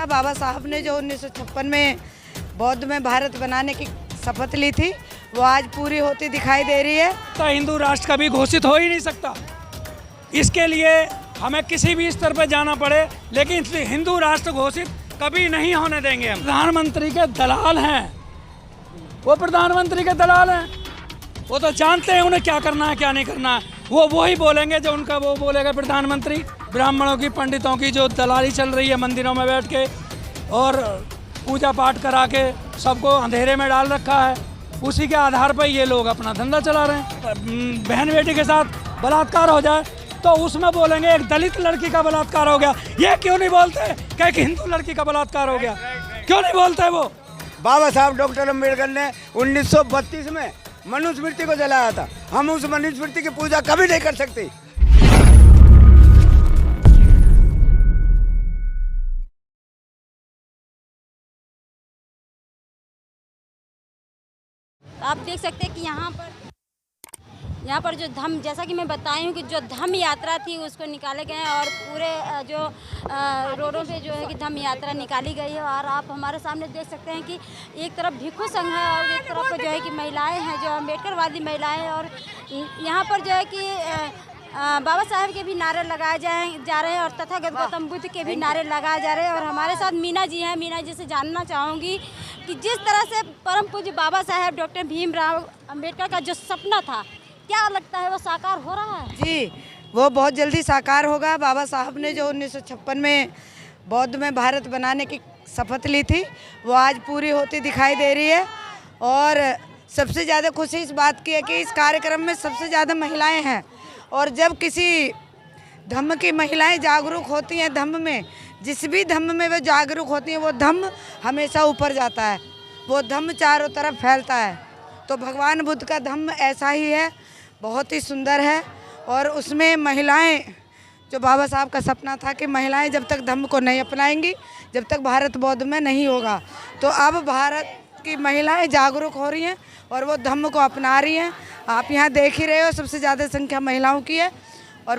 था बाबा साहब ने जो 1956 में बौद्ध में भारत बनाने की शपथ ली थी वो आज पूरी होती दिखाई दे रही है। तो हिंदू राष्ट्र कभी घोषित हो ही नहीं सकता। इसके लिए हमें किसी भी स्तर पर जाना पड़े, लेकिन हिंदू राष्ट्र घोषित कभी नहीं होने देंगे हम। प्रधानमंत्री के दलाल हैं वो, प्रधानमंत्री के दलाल हैं वो, तो जानते हैं उन्हें क्या करना है क्या नहीं करना है। वो ही बोलेंगे जो उनका वो बोलेगा प्रधानमंत्री। ब्राह्मणों की, पंडितों की जो दलाली चल रही है मंदिरों में बैठ के और पूजा पाठ करा के सबको अंधेरे में डाल रखा है, उसी के आधार पर ये लोग अपना धंधा चला रहे हैं। बहन बेटी के साथ बलात्कार हो जाए तो उसमें बोलेंगे एक दलित लड़की का बलात्कार हो गया। ये क्यों नहीं बोलते कि एक हिंदू लड़की का बलात्कार हो गया? क्यों नहीं बोलते वो? बाबा साहब डॉक्टर अम्बेडकर ने 1932 में मनुस्मृति को जलाया था। हम उस मनुस्मृति की पूजा कभी नहीं कर सकते। आप देख सकते हैं कि यहाँ पर जो धम्म, जैसा कि मैं बताई हूँ कि जो धम्म यात्रा थी उसको निकाले गए हैं और पूरे जो रोडों पे जो है कि धम्म यात्रा निकाली गई है। और आप हमारे सामने देख सकते हैं कि एक तरफ भिक्षु संघ है और एक तरफ जो है कि महिलाएं हैं, जो अम्बेडकरवादी महिलाएं हैं। और यहाँ पर जो है कि बाबा साहब के भी नारे लगाए जा रहे हैं और तथागत गौतम बुद्ध के भी नारे लगाए जा रहे हैं। और हमारे साथ मीना जी हैं। मीना जी से जानना चाहूँगी कि जिस तरह से परम पूज्य बाबा साहब डॉक्टर भीमराव अम्बेडकर का जो सपना था, क्या लगता है वो साकार हो रहा है? जी, वो बहुत जल्दी साकार होगा। बाबा साहब ने जो 1956 में बौद्ध में भारत बनाने की शपथ ली थी वो आज पूरी होती दिखाई दे रही है। और सबसे ज़्यादा खुशी इस बात की है कि इस कार्यक्रम में सबसे ज़्यादा महिलाएं हैं। और जब किसी धम्म की महिलाएं जागरूक होती हैं, धम्म में जिस भी धम्म में वो जागरूक होती हैं, वो धम्म हमेशा ऊपर जाता है, वो धम्म चारों तरफ फैलता है। तो भगवान बुद्ध का धम्म ऐसा ही है, बहुत ही सुंदर है। और उसमें महिलाएं, जो बाबा साहब का सपना था कि महिलाएं जब तक धम्म को नहीं अपनाएंगी, जब तक भारत बौद्ध में नहीं होगा, तो अब भारत की महिलाएं जागरूक हो रही हैं और वो धम्म को अपना रही हैं। आप यहाँ देख ही रहे हो, सबसे ज़्यादा संख्या महिलाओं की है और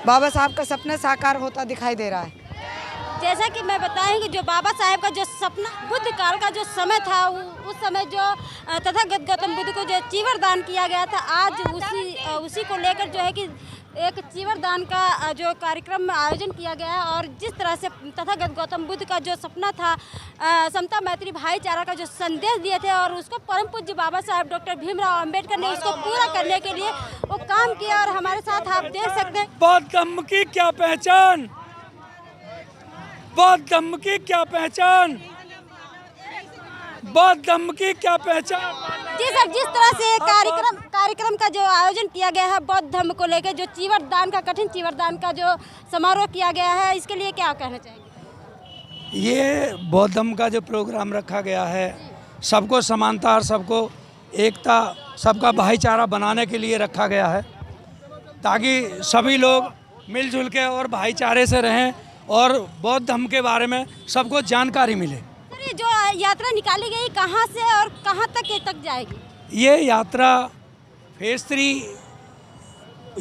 बाबा साहब का सपना साकार होता दिखाई दे रहा है। जैसा कि मैं बताऊं कि जो बाबा साहब का जो सपना, बुद्ध काल का जो समय था, उस समय जो तथागत गौतम बुद्ध को जो चीवर दान किया गया था, आज उसी को लेकर जो है कि एक चीवर दान का जो कार्यक्रम में आयोजन किया गया है। और जिस तरह से तथागत गौतम बुद्ध का जो सपना था, समता मैत्री भाईचारा का जो संदेश दिए थे, और उसको परम पूज्य बाबा साहब डॉक्टर भीमराव अम्बेडकर ने उसको पूरा करने के लिए वो काम किया। और हमारे साथ आप देख सकते हैं बौद्ध धम्म की क्या पहचान, बौद्ध धम्म की क्या पहचान, बौद्ध धम्म की क्या पहचान। जी सर, जिस तरह से कार्यक्रम का जो आयोजन किया गया है बौद्ध धर्म को लेकर, जो चीवर दान का, कठिन चीवर दान का जो समारोह किया गया है, इसके लिए क्या कहना चाहेंगे? ये बौद्ध धर्म का जो प्रोग्राम रखा गया है, सबको समानता और सबको एकता, सबका भाईचारा बनाने के लिए रखा गया है, ताकि सभी लोग मिलजुल के और भाईचारे से रहें और बौद्ध धर्म के बारे में सबको जानकारी मिले। सर, ये जो यात्रा निकाली गई कहाँ से और कहाँ तक जाएगी? ये यात्रा फेज 3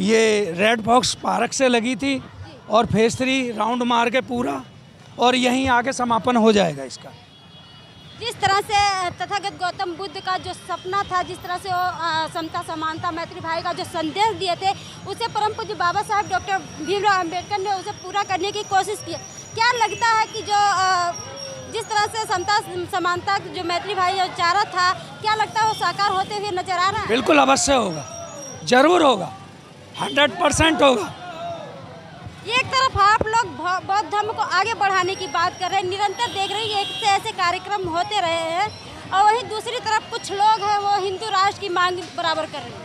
ये रेड फॉक्स पार्क से लगी थी और फेज 3 राउंड मार के पूरा और यहीं आके समापन हो जाएगा इसका। जिस तरह से तथागत गौतम बुद्ध का जो सपना था, जिस तरह से वो समता समानता मैत्री भाई का जो संदेश दिए थे, उसे परम पूज्य बाबा साहब डॉक्टर भीमराव अम्बेडकर ने उसे पूरा करने की कोशिश की। क्या लगता है कि जो जिस तरह से समता समानता जो मैत्री भाई जो चारा था, क्या लगता है वो साकार होते हुए नजर आ रहा है? बिल्कुल अवश्य होगा, जरूर होगा, 100% होगा। एक तरफ आप लोग बौद्ध धर्म को आगे बढ़ाने की बात कर रहे हैं, निरंतर देख रहे हैं एक से ऐसे कार्यक्रम होते रहे हैं, और वहीं दूसरी तरफ कुछ लोग हैं वो हिंदू राष्ट्र की मांग बराबर कर रहे हैं।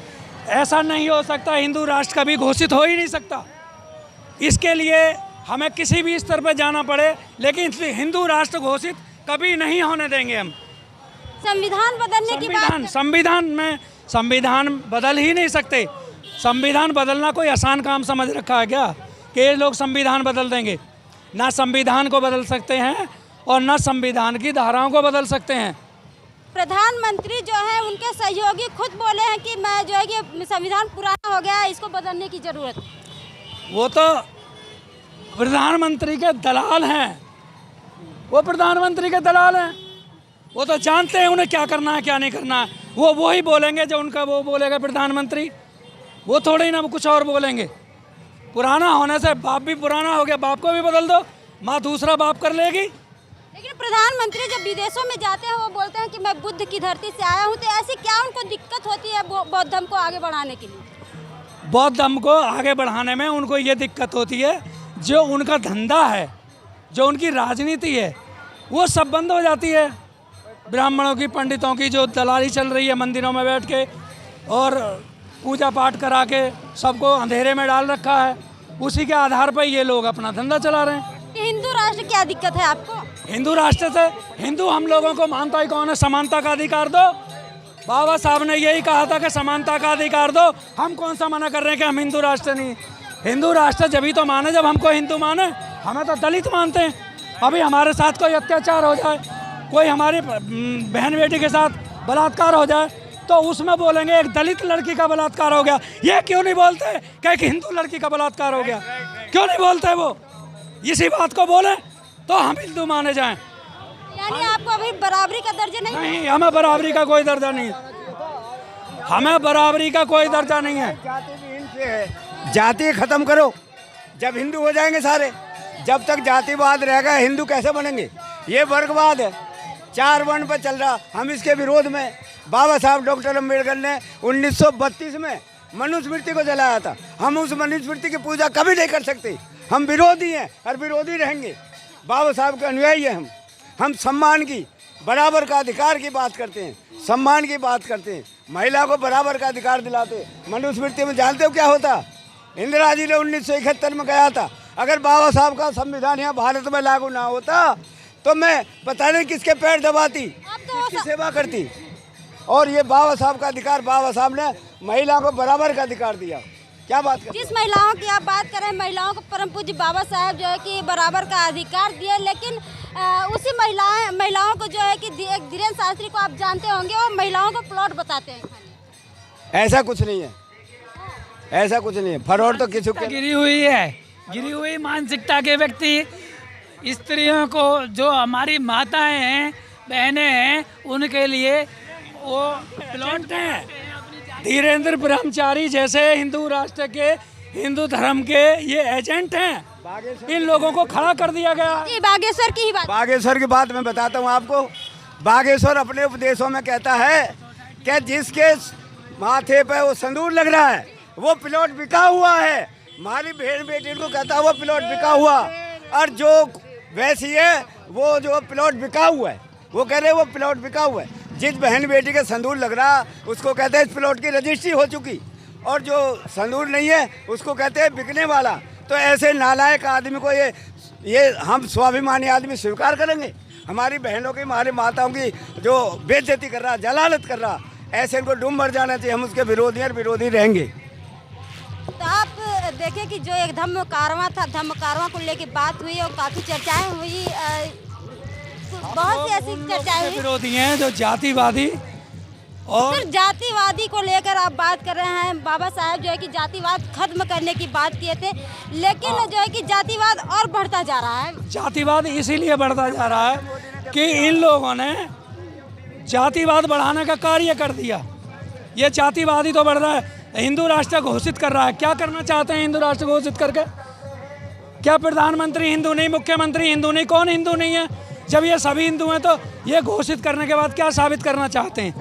ऐसा नहीं हो सकता, हिंदू राष्ट्र कभी घोषित हो ही नहीं सकता। इसके लिए हमें किसी भी स्तर पर जाना पड़े, लेकिन हिंदू राष्ट्र घोषित कभी नहीं होने देंगे हम। संविधान बदलने की बात, संविधान बदल ही नहीं सकते। संविधान बदलना कोई आसान काम समझ रखा है क्या कि ये लोग संविधान बदल देंगे? ना संविधान को बदल सकते हैं और ना संविधान की धाराओं को बदल सकते हैं। प्रधानमंत्री जो है उनके सहयोगी खुद बोले हैं कि मैं जो है कि संविधान पुराना हो गया है, इसको बदलने की जरूरत। वो तो प्रधानमंत्री के दलाल हैं वो प्रधानमंत्री के दलाल हैं। वो तो जानते हैं उन्हें क्या करना है क्या नहीं करना है। वो ही बोलेंगे जो उनका वो बोलेगा प्रधानमंत्री। वो थोड़े ही ना कुछ और बोलेंगे। पुराना होने से बाप भी पुराना हो गया, बाप को भी बदल दो, माँ दूसरा बाप कर लेगी। लेकिन प्रधानमंत्री जब विदेशों में जाते हैं वो बोलते हैं कि मैं बुद्ध की धरती से आया हूँ, तो ऐसी क्या उनको दिक्कत होती है बौद्ध धर्म को आगे बढ़ाने के लिए? बौद्ध धर्म को आगे बढ़ाने में उनको ये दिक्कत होती है, जो उनका धंधा है, जो उनकी राजनीति है, वो सब बंद हो जाती है। ब्राह्मणों की, पंडितों की जो दलाली चल रही है मंदिरों में बैठ के और पूजा पाठ करा के सबको अंधेरे में डाल रखा है, उसी के आधार पर ये लोग अपना धंधा चला रहे हैं। हिंदू राष्ट्र क्या दिक्कत है आपको? हिंदू राष्ट्र से हिंदू हम लोगों को मानता ही कौन है? समानता का अधिकार दो। बाबा साहब ने यही कहा था कि समानता का अधिकार दो। हम कौन सा मना कर रहे हैं कि हम हिंदू राष्ट्र नहीं? हिंदू राष्ट्र जब ही तो माने जब हमको हिंदू माने। हमें तो दलित मानते हैं। अभी हमारे साथ कोई अत्याचार हो जाए, कोई हमारी बहन बेटी के साथ बलात्कार हो जाए, तो उसमें बोलेंगे एक दलित लड़की का बलात्कार हो गया। ये क्यों नहीं बोलते कि एक हिंदू लड़की का बलात्कार हो गया? क्यों नहीं बोलते? वो इसी बात को बोले तो हम हिंदू माने जाएं। यानी आपको अभी बराबरी का दर्जा नहीं? हमें बराबरी का कोई दर्जा नहीं, हमें बराबरी का कोई दर्जा नहीं है। जाति भी इनसे है। जाति खत्म करो, जब हिंदू हो जाएंगे सारे। जब तक जातिवाद रहेगा हिंदू कैसे बनेंगे? ये वर्गवाद है, 4 वर्ण पर चल रहा। हम इसके विरोध में। बाबा साहब डॉक्टर अम्बेडकर ने 1932 में मनुस्मृति को जलाया था। हम उस मनुस्मृति की पूजा कभी नहीं कर सकते। हम विरोधी हैं और विरोधी रहेंगे। बाबा साहब के अनुयायी हैं हम सम्मान की, बराबर का अधिकार की बात करते हैं, सम्मान की बात करते हैं, महिला को बराबर का अधिकार दिलाते हैं। मनुस्मृति में जानते हो क्या होता? इंदिरा जी ने 1971 में कहा था, अगर बाबा साहब का संविधान यहाँ भारत में लागू ना होता तो मैं पता नहीं किसके पैर दबाती, किसकी सेवा करती। और ये बाबा साहब का अधिकार, बाबा साहब ने महिला को बराबर का अधिकार दिया। क्या बात कर? जिस महिलाओं की आप बात कर रहे हैं, महिलाओं को परम पूज्य बाबा साहब जो है कि बराबर का अधिकार दिए, लेकिन उसी महिलाओं को जो है कि एक धीरेन्द्र शास्त्री को आप जानते होंगे, वो महिलाओं को प्लॉट बताते हैं। ऐसा कुछ नहीं है, ऐसा कुछ नहीं है। फरौड तो किसी को गिरी हुई मानसिकता के व्यक्ति स्त्रियों को, जो हमारी माताएं हैं, बहनें हैं, उनके लिए वो प्लॉट हैं। धीरेन्द्र ब्रह्मचारी जैसे हिंदू राष्ट्र के, हिंदू धर्म के ये एजेंट हैं। इन लोगों को खड़ा कर दिया गया। बागेश्वर की ही बात, बागेश्वर की बात मैं बताता हूँ आपको। बागेश्वर अपने उपदेशों में कहता है कि जिसके माथे पे वो संदूर लग रहा है वो प्लॉट बिका हुआ है। हमारी बहन बेटी को कहता है वो प्लॉट बिका हुआ, और जो वैसी है वो जो प्लॉट बिका हुआ है, वो कह रहे वो प्लॉट बिका हुआ है। जिस बहन बेटी के संदूर लग रहा उसको कहते हैं इस प्लॉट की रजिस्ट्री हो चुकी, और जो संदूर नहीं है उसको कहते हैं बिकने वाला। तो ऐसे नालायक आदमी को ये हम स्वाभिमानी आदमी स्वीकार करेंगे? हमारी बहनों की, हमारी माताओं की जो बेइज्जती कर रहा, जलालत कर रहा, ऐसे इनको डूब मर जाना चाहिए। हम उसके विरोधी और विरोधी रहेंगे। तो आप देखें कि जो एक धम्म कारवां था, धम्म कारवां को लेके बात हुई और काफ़ी चर्चाएं हुई, बहुत सी ऐसी चर्चाएं हुई। विरोधी हैं जो जातिवादी, और सिर्फ जातिवादी को लेकर आप बात कर रहे हैं। बाबा साहब जो है कि जातिवाद खत्म करने की बात किए थे, लेकिन जो है कि जातिवाद और बढ़ता जा रहा है। जातिवाद इसीलिए बढ़ता जा रहा है कि इन लोगों ने जातिवाद बढ़ाने का कार्य कर दिया। ये जातिवादी तो बढ़ रहा है, हिंदू राष्ट्र घोषित कर रहा है। क्या करना चाहते हैं हिंदू राष्ट्र घोषित करके? क्या प्रधानमंत्री हिंदू नहीं, मुख्यमंत्री हिंदू नहीं? कौन हिंदू नहीं है? जब ये सभी हिंदू हैं तो ये घोषित करने के बाद क्या साबित करना चाहते हैं?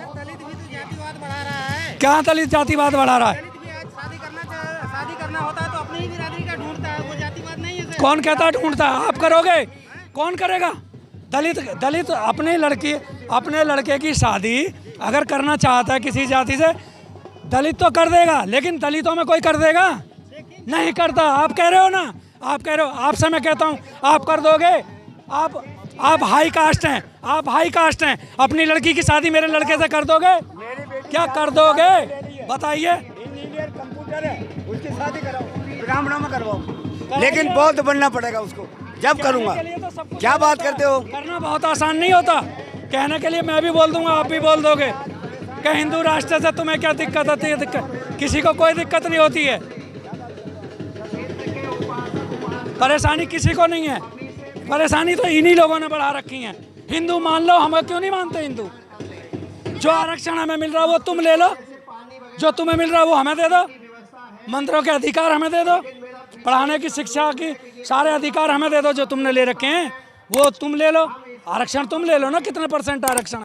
क्या दलित जातिवाद बढ़ा रहा है? शादी करना होता है तो अपनी ही बिरादरी का ढूंढता है, वो जातिवाद नहीं है। कौन कहता है ढूंढता है? आप करोगे? कौन करेगा? दलित अपने लड़के की शादी अगर करना चाहता है किसी जाति से, दलित तो कर देगा, लेकिन दलितों में कोई कर देगा? नहीं करता। आप कह रहे हो ना, आप कह रहे हो, आपसे मैं कहता हूँ आप कर दोगे? आप हाई कास्ट हैं, आप हाई कास्ट हैं, अपनी लड़की की शादी मेरे लड़के से कर दोगे? क्या कर दोगे बताइए? इंजीनियर कंप्यूटर है, उसकी शादी कराओ, ब्राह्मणों में करवाओ, लेकिन बौद्ध बनना पड़ेगा उसको। जब करूँगा। क्या बात करते हो? करना बहुत आसान नहीं होता। कहने के लिए मैं भी बोल दूंगा, आप भी बोल दोगे कि हिंदू राष्ट्र से तुम्हें क्या दिक्कत होती है? दिक्कत किसी को कोई दिक्कत नहीं होती है, परेशानी किसी को नहीं है। परेशानी तो इन्हीं लोगों ने बढ़ा रखी है। हिंदू मान लो, हमें क्यों नहीं मानते हिंदू? जो आरक्षण हमें मिल रहा है वो तुम ले लो, जो तुम्हें मिल रहा है वो हमें दे दो, मंत्रों के अधिकार हमें दे दो, पढ़ाने की शिक्षा की सारे अधिकार हमें दे दो, जो तुमने ले रखे हैं वो तुम ले लो, आरक्षण तुम ले लो ना, कितने % आरक्षण